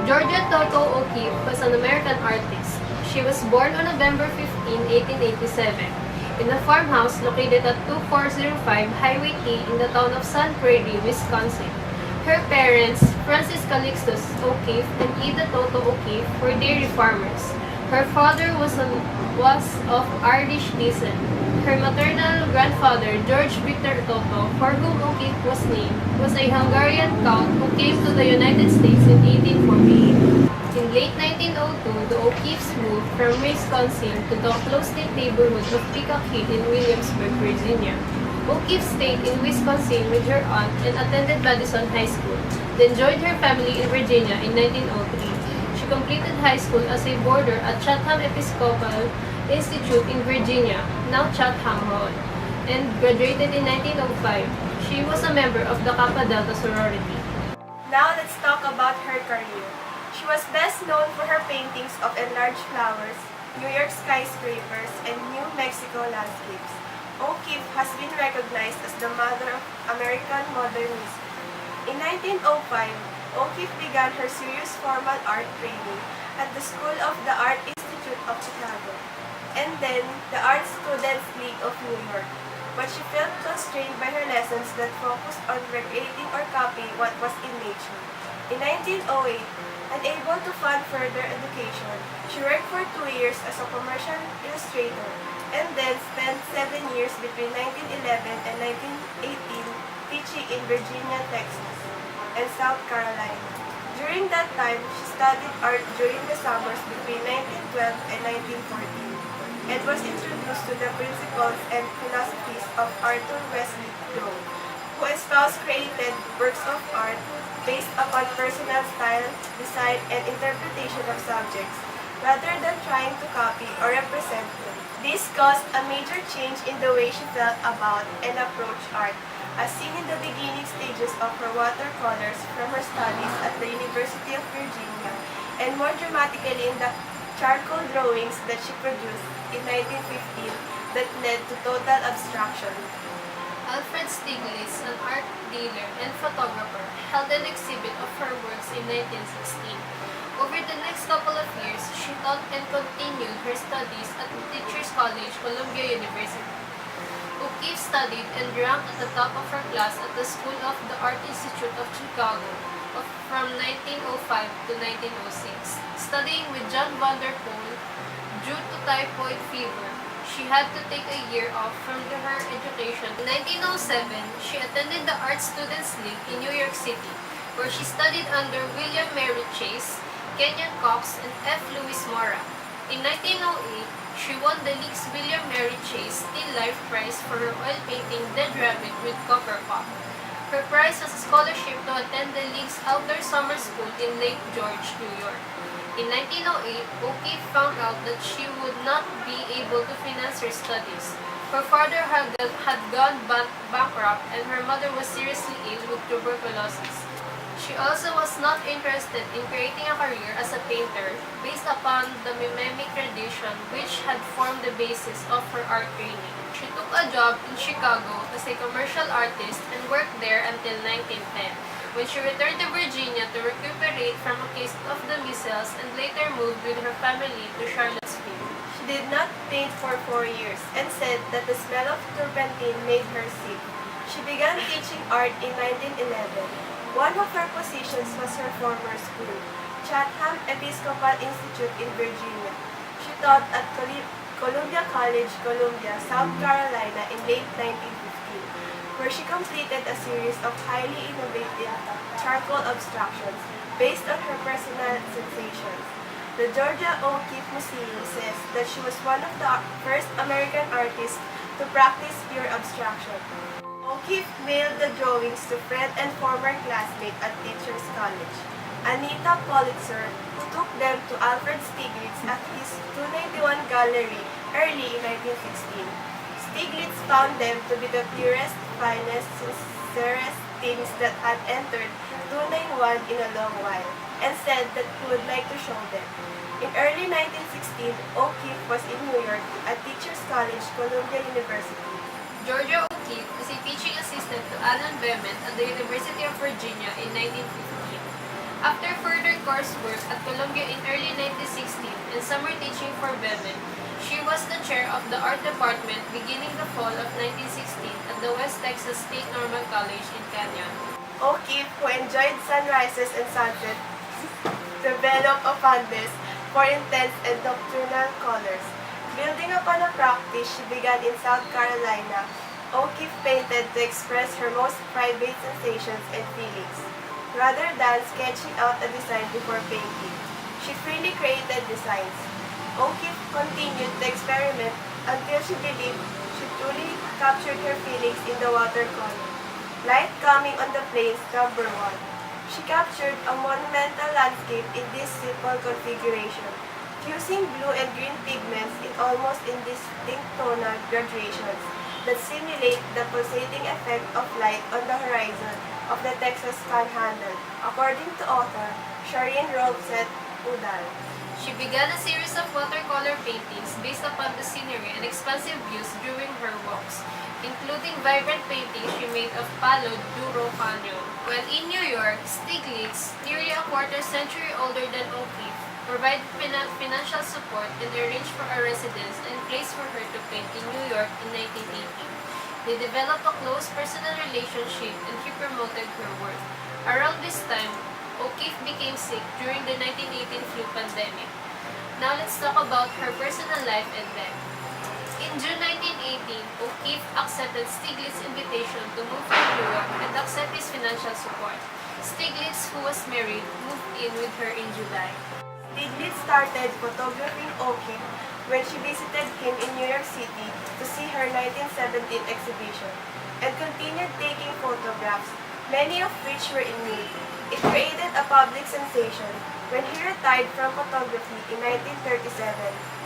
Georgia Toto O'Keeffe was an American artist. She was born on November 15, 1887, in a farmhouse located at 2405 Highway T in the town of Sun Prairie, Wisconsin. Her parents, Francis Calixtus O'Keeffe and Ida Toto O'Keeffe, were dairy farmers. Her father was of Irish descent. Her maternal grandfather, George Victor Toto, for whom O'Keeffe was named, was a Hungarian count who came to the United States in 1848. In late 1902, the O'Keeffes moved from Wisconsin to the close-knit neighborhood of Peacock in Williamsburg, Virginia. O'Keeffe stayed in Wisconsin with her aunt and attended Madison High School, then joined her family in Virginia in 1903. She completed high school as a boarder at Chatham Episcopal Institute in Virginia, now Chatham Hall, and graduated in 1905. She was a member of the Kappa Delta sorority. Now let's talk about her career. She was best known for her paintings of enlarged flowers, New York skyscrapers, and New Mexico landscapes. O'Keeffe has been recognized as the mother of American modernism. In 1905, O'Keeffe began her serious formal art training at the School of the Art Institute of Chicago, and then the Art Students League of New York. But she felt constrained by her lessons that focused on recreating or copying what was in nature. In 1908, unable to fund further education, she worked for 2 years as a commercial illustrator, and then spent 7 years between 1911 and 1918 teaching in Virginia, Texas, and South Carolina. During that time, she studied art during the summers between 1912 and 1914, and was introduced to the principles and philosophies of Arthur Wesley Doe, who espoused created works of art based upon personal style, design, and interpretation of subjects, rather than trying to copy or represent them. This caused a major change in the way she felt about and approached art, as seen in the beginning stages of her watercolors from her studies at the University of Virginia, and more dramatically in the charcoal drawings that she produced in 1915 that led to total abstraction. Alfred Stieglitz, an art dealer and photographer, held an exhibit of her works in 1916. Over the next couple of years, she taught and continued her studies at the Teachers College, Columbia University. O'Keeffe studied and ranked at the top of her class at the School of the Art Institute of Chicago from 1905 to 1906. Studying with John Vanderpoel, due to typhoid fever, she had to take a year off from her education. In 1907, she attended the Art Students League in New York City, where she studied under William Merritt Chase, Kenyon Cox, and F. Louis Mora. In 1908, she won the league's William Merritt Chase Still Life Prize for her oil painting Dead Rabbit with Copper Pot. Her prize was a scholarship to attend the league's outdoor summer school in Lake George, New York. In 1908, O'Keeffe found out that she would not be able to finance her studies. Her father had gone bankrupt and her mother was seriously ill with tuberculosis. She also was not interested in creating a career as a painter based upon the mimemic tradition which had formed the basis of her art training. She took a job in Chicago as a commercial artist and worked there until 1910. When she returned to Virginia to recuperate from a case of the measles and later moved with her family to Charlottesville. She did not paint for 4 years and said that the smell of turpentine made her sick. She began teaching art in 1911. One of her positions was her former school, Chatham Episcopal Institute in Virginia. She taught at Columbia College, Columbia, South Carolina in late 1915, where she completed a series of highly innovative charcoal abstractions based on her personal sensations. The Georgia O'Keeffe Museum says that she was one of the first American artists to practice pure abstraction. O'Keeffe mailed the drawings to friend and former classmate at Teachers College, Anita Politzer, who took them to Alfred Stieglitz at his 291 gallery early in 1916. Stieglitz found them to be the purest, finest, sincerest things that had entered 291 in a long while, and said that he would like to show them. In early 1916, O'Keeffe was in New York at Teachers College, Columbia University. Georgia O'Keeffe was a teaching assistant to Alan Bement at the University of Virginia in 1915. After further coursework at Columbia in early 1916 and summer teaching for women, she was the chair of the art department beginning the fall of 1916 at the West Texas State Normal College in Canyon. O'Keeffe, who enjoyed sunrises and sunsets, developed a fondness for intense and nocturnal colors. Building upon a practice she began in South Carolina, O'Keeffe painted to express her most private sensations and feelings. Rather than sketching out a design before painting, she freely created designs. O'Keeffe continued to experiment until she believed she truly captured her feelings in the watercolor. Light coming on the plains, number 1. She captured a monumental landscape in this simple configuration, fusing blue and green pigments in almost indistinct tonal gradations that simulate the pulsating effect of light on the horizon of the Texas Panhandle, according to author Shireen Robset Udall. She began a series of watercolor paintings based upon the scenery and expansive views during her walks, including vibrant paintings she made of Palo Duro Canyon. While in New York, Stieglitz, nearly a quarter century older than O'Keeffe, provided financial support and arranged for a residence and place for her to paint in New York in 1918. They developed a close personal relationship and he promoted her work. Around this time, O'Keeffe became sick during the 1918 flu pandemic. Now let's talk about her personal life and death. In June 1918, O'Keeffe accepted Stieglitz's invitation to move to New York and accept his financial support. Stieglitz, who was married, moved in with her in July. Stieglitz started photographing O'Keeffe when she visited him in New York City to see her 1917 exhibition, and continued taking photographs, many of which were in nude. It created a public sensation. When he retired from photography in 1937,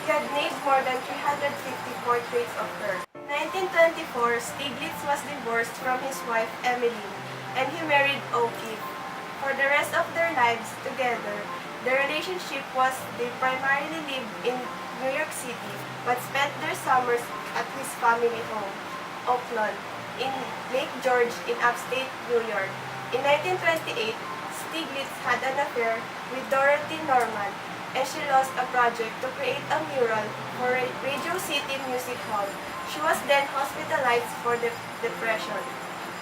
he had made more than 350 portraits of her. In 1924, Stieglitz was divorced from his wife Emmeline, and he married O'Keeffe. For the rest of their lives together, their relationship was they primarily lived in New York City but spent their summers at his family home, Oakland, in Lake George in upstate New York. In 1928, Stieglitz had an affair with Dorothy Norman, and she lost a project to create a mural for Radio City Music Hall. She was then hospitalized for depression.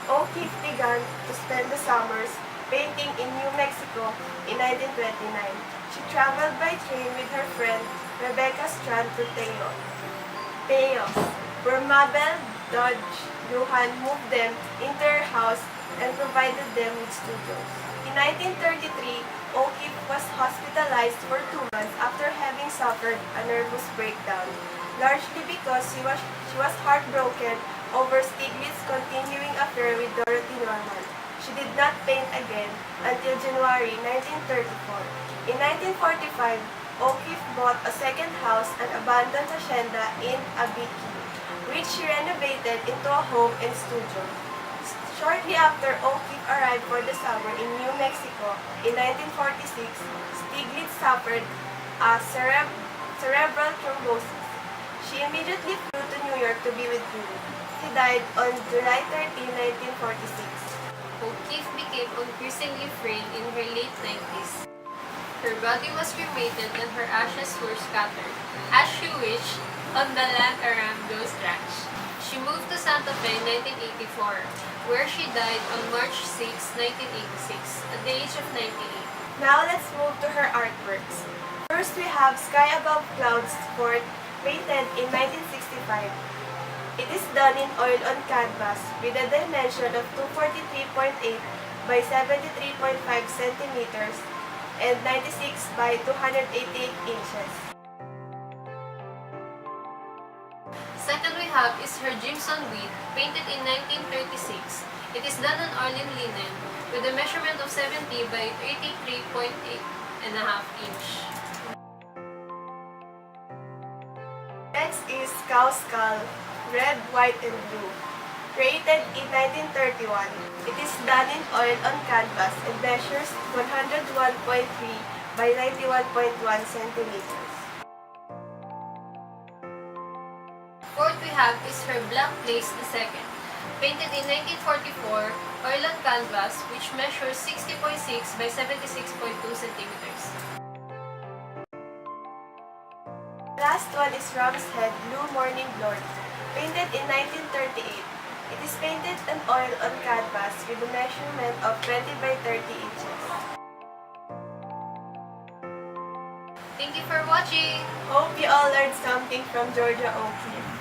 O'Keeffe began to spend the summers painting in New Mexico in 1929. She traveled by train with her friend Rebecca Strand to Teos, where Mabel Dodge Lujan moved them into her house and provided them with studios. In 1933, O'Keeffe was hospitalized for 2 months after having suffered a nervous breakdown, largely because she was heartbroken over Stieglitz's continuing affair with Dorothy Norman. She did not paint again until January 1934. In 1945, O'Keeffe bought a second house, an abandoned hacienda in Abiki, which she renovated into a home and studio. Shortly after O'Keeffe arrived for the summer in New Mexico in 1946, Stieglitz suffered a cerebral thrombosis. She immediately flew to New York to be with Julie. He died on July 13, 1946. O'Keeffe became increasingly frail in her late 90s. Her body was cremated and her ashes were scattered, as she wished, on the land around Ghost Ranch. She moved to Santa Fe in 1984, where she died on March 6, 1986, at the age of 98. Now let's move to her artworks. First we have Sky Above Clouds Fort, painted in 1965. It is done in oil on canvas with a dimension of 243.8 by 73.5 centimeters and 96 by 288 inches. Second we have is her Jimson Wheat, painted in 1936. It is done on oil and linen with a measurement of 70 by 83.8 and a half inch. Next is Cow Skull, red, white, and blue. Created in 1931, it is done in oil on canvas and measures 101.3 by 91.1 centimeters. Fourth we have is her Black Lace II, Painted in 1944, oil on canvas, which measures 60.6 by 76.2 centimeters. Last one is Ram's Head Blue Morning Glory, painted in 1938. It is painted in oil on canvas with a measurement of 20 by 30 inches. Thank you for watching! Hope you all learned something from Georgia O'Keeffe.